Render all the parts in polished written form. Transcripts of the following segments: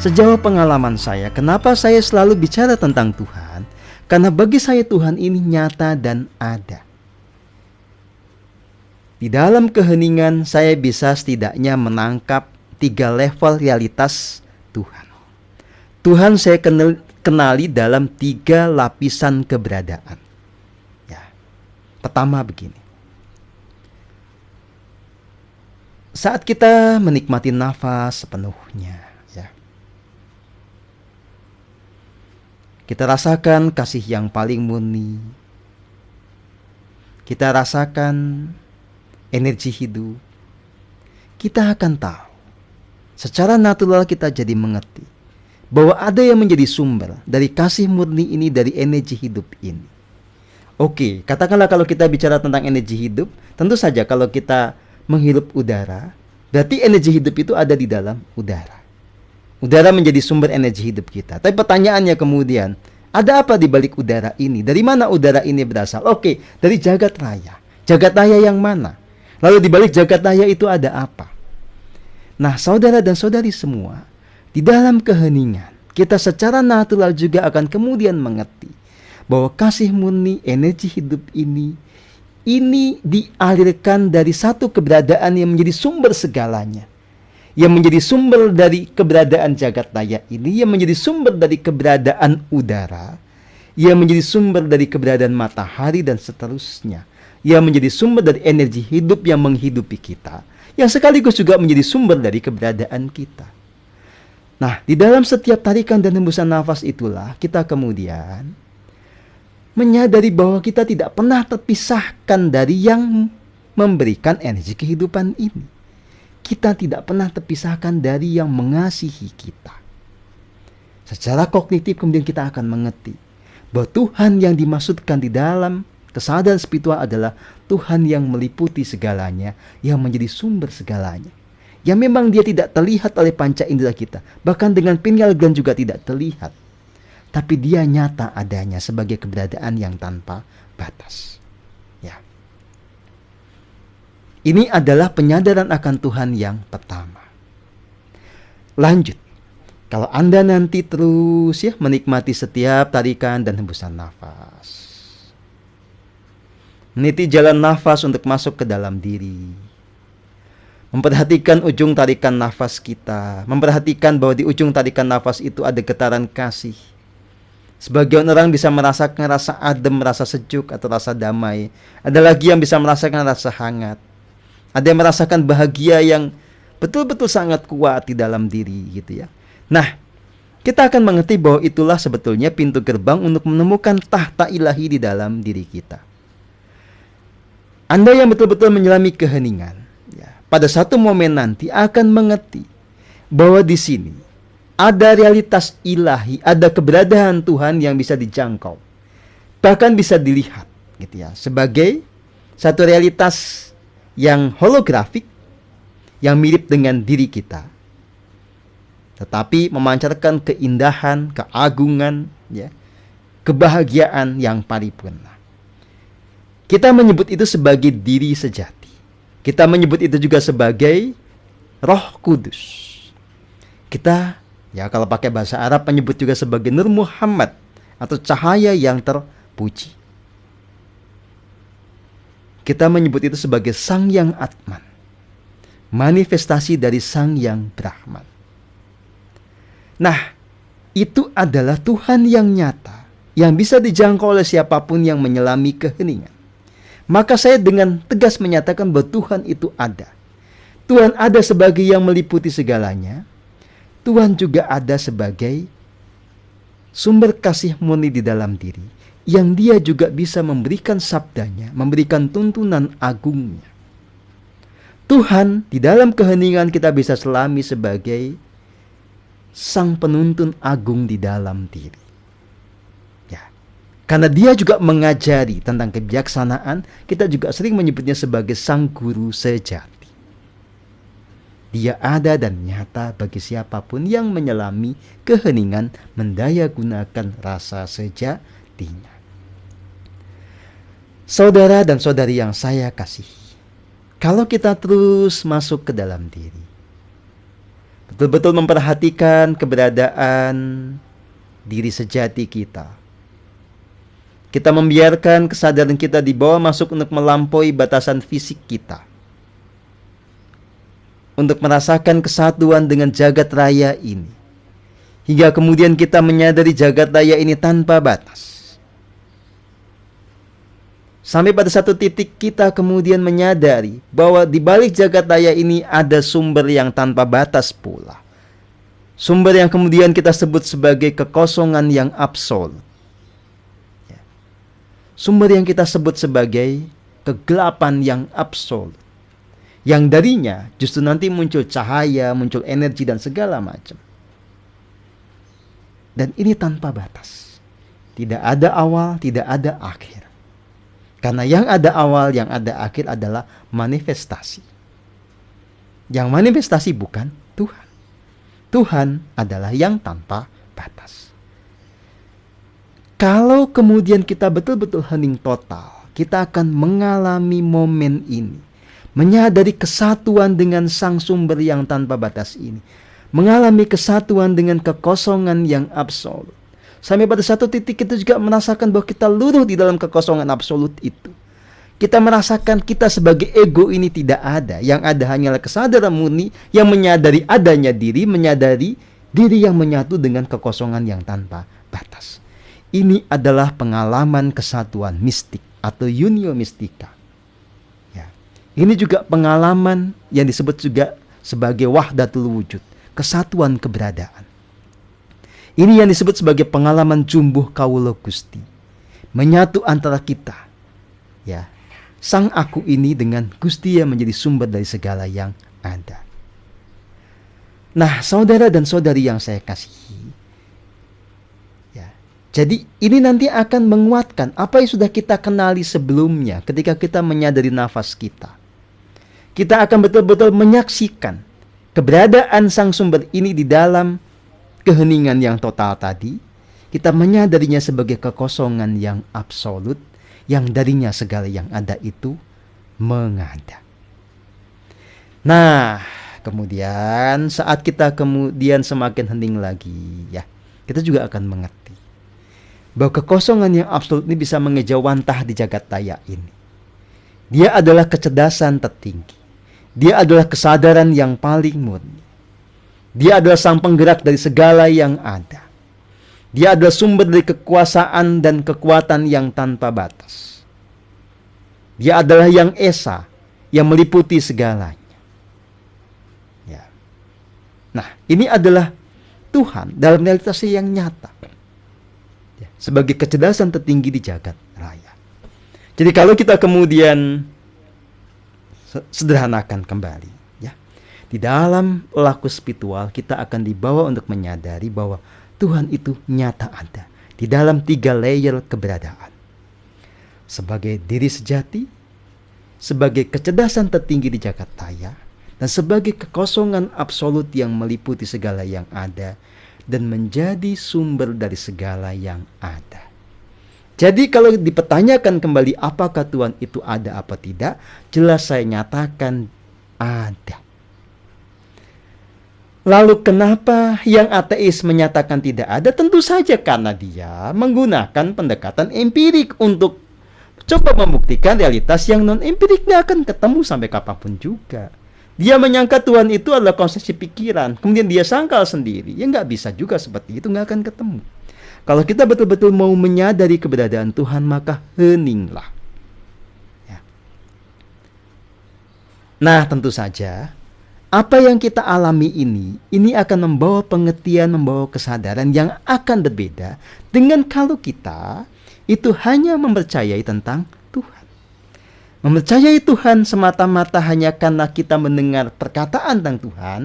Sejauh pengalaman saya, kenapa saya selalu bicara tentang Tuhan? Karena bagi saya Tuhan ini nyata dan ada. Di dalam keheningan saya bisa setidaknya menangkap 3 level realitas Tuhan. Tuhan saya kenali dalam 3 lapisan keberadaan. Ya. Pertama begini. Saat kita menikmati nafas sepenuhnya, ya. Kita rasakan kasih yang paling murni. Kita rasakan energi hidup. Kita akan tahu, secara natural kita jadi mengerti bahwa ada yang menjadi sumber dari kasih murni ini, dari energi hidup ini. Oke, katakanlah kalau kita bicara tentang energi hidup, tentu saja kalau kita menghirup udara, berarti energi hidup itu ada di dalam udara. Udara menjadi sumber energi hidup kita. Tapi pertanyaannya kemudian, ada apa di balik udara ini? Dari mana udara ini berasal? Oke, dari jagat raya. Jagat raya yang mana? Lalu di balik jagat raya itu ada apa? Nah, saudara dan saudari semua, di dalam keheningan, kita secara natural juga akan kemudian mengerti bahwa kasih murni, energi hidup ini dialirkan dari satu keberadaan yang menjadi sumber segalanya. Yang menjadi sumber dari keberadaan jagat raya ini, yang menjadi sumber dari keberadaan udara, yang menjadi sumber dari keberadaan matahari dan seterusnya. Yang menjadi sumber dari energi hidup yang menghidupi kita, yang sekaligus juga menjadi sumber dari keberadaan kita. Nah, di dalam setiap tarikan dan hembusan nafas itulah kita kemudian menyadari bahwa kita tidak pernah terpisahkan dari yang memberikan energi kehidupan ini. Kita tidak pernah terpisahkan dari yang mengasihi kita. Secara kognitif kemudian kita akan mengerti bahwa Tuhan yang dimaksudkan di dalam kesadaran spiritual adalah Tuhan yang meliputi segalanya, yang menjadi sumber segalanya. Yang memang dia tidak terlihat oleh panca indera kita, bahkan dengan pineal gland juga tidak terlihat. Tapi dia nyata adanya sebagai keberadaan yang tanpa batas. Ya. Ini adalah penyadaran akan Tuhan yang pertama. Lanjut. Kalau Anda nanti terus menikmati setiap tarikan dan hembusan nafas. Meniti jalan nafas untuk masuk ke dalam diri. Memperhatikan ujung tarikan nafas kita. Memperhatikan bahwa di ujung tarikan nafas itu ada getaran kasih. Sebagian orang bisa merasakan rasa adem, rasa sejuk atau rasa damai. Ada lagi yang bisa merasakan rasa hangat. Ada yang merasakan bahagia yang betul-betul sangat kuat di dalam diri gitu ya. Nah, kita akan mengerti bahwa itulah sebetulnya pintu gerbang untuk menemukan tahta ilahi di dalam diri kita. Anda yang betul-betul menyelami keheningan, ya, pada satu momen nanti akan mengerti bahwa di sini ada realitas ilahi, ada keberadaan Tuhan yang bisa dijangkau, bahkan bisa dilihat, gitu ya, sebagai satu realitas yang holografik, yang mirip dengan diri kita, tetapi memancarkan keindahan, keagungan, ya, kebahagiaan yang paripurna. Kita menyebut itu sebagai diri sejati. Kita menyebut itu juga sebagai Roh Kudus. Kita, ya kalau pakai bahasa Arab, menyebut juga sebagai Nur Muhammad atau cahaya yang terpuji. Kita menyebut itu sebagai Sang Yang Atman, manifestasi dari Sang Yang Brahman. Nah, itu adalah Tuhan yang nyata, yang bisa dijangkau oleh siapapun yang menyelami keheningan. Maka saya dengan tegas menyatakan bahwa Tuhan itu ada. Tuhan ada sebagai yang meliputi segalanya. Tuhan juga ada sebagai sumber kasih murni di dalam diri, yang dia juga bisa memberikan sabdanya, memberikan tuntunan agungnya. Tuhan di dalam keheningan kita bisa selami sebagai sang penuntun agung di dalam diri. Karena dia juga mengajari tentang kebijaksanaan, kita juga sering menyebutnya sebagai sang guru sejati. Dia ada dan nyata bagi siapapun yang menyelami keheningan, mendayagunakan rasa sejatinya. Saudara dan saudari yang saya kasihi, kalau kita terus masuk ke dalam diri, betul-betul memperhatikan keberadaan diri sejati kita. Kita membiarkan kesadaran kita dibawa masuk untuk melampaui batasan fisik kita, untuk merasakan kesatuan dengan jagat raya ini, hingga kemudian kita menyadari jagat raya ini tanpa batas. Sampai pada satu titik kita kemudian menyadari bahwa di balik jagat raya ini ada sumber yang tanpa batas pula. Sumber yang kemudian kita sebut sebagai kekosongan yang absolut. Sumber yang kita sebut sebagai kegelapan yang absolut. Yang darinya justru nanti muncul cahaya, muncul energi dan segala macam. Dan ini tanpa batas. Tidak ada awal, tidak ada akhir. Karena yang ada awal, yang ada akhir adalah manifestasi. Yang manifestasi bukan Tuhan. Tuhan adalah yang tanpa batas. Kalau kemudian kita betul-betul hening total, kita akan mengalami momen ini. Menyadari kesatuan dengan sang sumber yang tanpa batas ini. Mengalami kesatuan dengan kekosongan yang absolut. Sampai pada satu titik kita juga merasakan bahwa kita luruh di dalam kekosongan absolut itu. Kita merasakan kita sebagai ego ini tidak ada. Yang ada hanyalah kesadaran murni yang menyadari adanya diri, menyadari diri yang menyatu dengan kekosongan yang tanpa batas. Ini adalah pengalaman kesatuan mistik atau unio mistika. Ya. Ini juga pengalaman yang disebut juga sebagai wahdatul wujud, kesatuan keberadaan. Ini yang disebut sebagai pengalaman jumbuh kawula Gusti. Menyatu antara kita, ya, sang aku ini dengan Gusti yang menjadi sumber dari segala yang ada. Nah, saudara dan saudari yang saya kasihi, jadi ini nanti akan menguatkan apa yang sudah kita kenali sebelumnya ketika kita menyadari nafas kita. Kita akan betul-betul menyaksikan keberadaan sang sumber ini di dalam keheningan yang total tadi. Kita menyadarinya sebagai kekosongan yang absolut, yang darinya segala yang ada itu mengada. Nah, kemudian saat kita kemudian semakin hening lagi, ya, kita juga akan mengerti bahwa kekosongan yang absolut ini bisa mengejawantah di jagat raya ini. Dia adalah kecerdasan tertinggi. Dia adalah kesadaran yang paling murni. Dia adalah sang penggerak dari segala yang ada. Dia adalah sumber dari kekuasaan dan kekuatan yang tanpa batas. Dia adalah yang esa, yang meliputi segalanya. Ya. Nah, ini adalah Tuhan dalam realitasnya yang nyata. Sebagai kecerdasan tertinggi di jagat raya. Jadi kalau kita kemudian sederhanakan kembali, ya, di dalam laku spiritual kita akan dibawa untuk menyadari bahwa Tuhan itu nyata ada di dalam 3 layer keberadaan. Sebagai diri sejati, sebagai kecerdasan tertinggi di jagat raya, dan sebagai kekosongan absolut yang meliputi segala yang ada dan menjadi sumber dari segala yang ada. Jadi kalau dipertanyakan kembali apakah Tuhan itu ada apa tidak, jelas saya nyatakan ada. Lalu kenapa yang ateis menyatakan tidak ada? Tentu saja karena dia menggunakan pendekatan empirik untuk coba membuktikan realitas yang non-empirik nggak akan ketemu sampai kapanpun juga. Dia menyangka Tuhan itu adalah konsepsi pikiran, kemudian dia sangkal sendiri. Ya nggak bisa juga seperti itu, nggak akan ketemu. Kalau kita betul-betul mau menyadari keberadaan Tuhan, maka heninglah. Ya. Nah, tentu saja apa yang kita alami ini akan membawa pengertian, membawa kesadaran yang akan berbeda dengan kalau kita itu hanya mempercayai tentang Tuhan. Mempercayai Tuhan semata-mata hanya karena kita mendengar perkataan tentang Tuhan,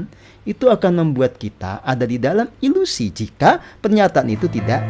itu akan membuat kita ada di dalam ilusi jika pernyataan itu tidak